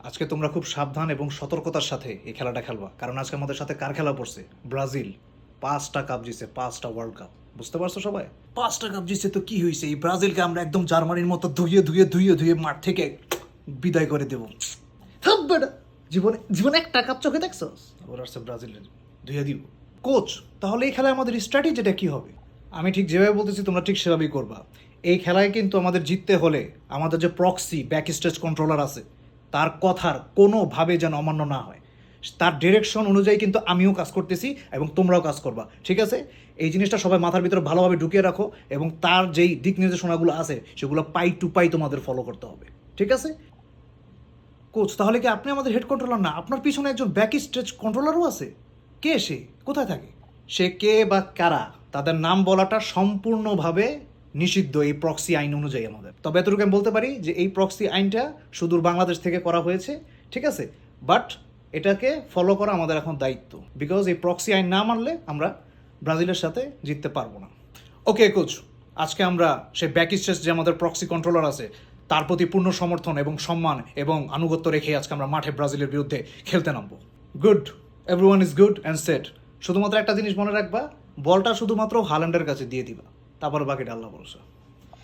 আজকে তোমরা খুব সাবধান এবং সতর্কতার সাথে এই খেলাটা খেলবা, কারণ আজকে আমাদের সাথে কার খেলা পড়ছে? ব্রাজিল। 5টা কাপ জিতছে, 5টা ওয়ার্ল্ড কাপ। বুঝতে পারছো সবাই? 5টা কাপ জিতছে তো কি হয়েছে? এই ব্রাজিলকে আমরা একদম জার্মানির মতো ধুয়ে ধুয়ে ধুয়ে ধুয়ে মাঠ থেকে বিদায় করে দেবো। জীবনে জীবনে একটা কাপ চোখে দেখছো? ওরা আসছে ব্রাজিলের ধুয়ে দিব। কোচ, তাহলে এই খেলায় আমাদের স্ট্র্যাটেজিটা কি হবে? আমি ঠিক যেভাবে বলতেছি তোমরা ঠিক সেভাবেই করবা। এই খেলায় কিন্তু আমাদের জিততে হলে আমাদের যে প্রক্সি ব্যাক স্টেজ কন্ট্রোলার আছে তার কথার কোনোভাবে যেন অমান্য না হয়। তার ডিরেকশন অনুযায়ী কিন্তু আমিও কাজ করতেছি এবং তোমরাও কাজ করবা, ঠিক আছে? এই জিনিসটা সবাই মাথার ভিতরে ভালোভাবে ঢুকিয়ে রাখো এবং তার যেই দিক নির্দেশনাগুলো আছে সেগুলো পাই টু পাই তোমাদের ফলো করতে হবে, ঠিক আছে? কোচ, তাহলে কি আপনি আমাদের হেড কন্ট্রোলার না? আপনার পিছনে একজন ব্যাক স্টেজ কন্ট্রোলারও আছে। কে সে? কোথায় থাকে? সে কে বা কারা তাদের নাম বলাটা সম্পূর্ণভাবে নিষিদ্ধ এই প্রক্সি আইন অনুযায়ী আমাদের। তবে এতটুকু আমি বলতে পারি যে এই প্রক্সি আইনটা সুদূর বাংলাদেশ থেকে করা হয়েছে, ঠিক আছে? বাট এটাকে ফলো করা আমাদের এখন দায়িত্ব, বিকজ এই প্রক্সি আইন না মানলে আমরা ব্রাজিলের সাথে জিততে পারবো না। ওকে কোচ, আজকে আমরা সেই ব্যাক স্টেজ যে আমাদের প্রক্সি কন্ট্রোলার আছে তার প্রতি পূর্ণ সমর্থন এবং সম্মান এবং আনুগত্য রেখে আজকে আমরা মাঠে ব্রাজিলের বিরুদ্ধে খেলতে নামবো। Good, everyone is good and set. শুধুমাত্র একটা জিনিস মনে রাখবা, বলটা শুধুমাত্র হাল্যান্ডের কাছে দিয়ে দিবা, তারপর বাকিটা আল্লাহ ভরসা।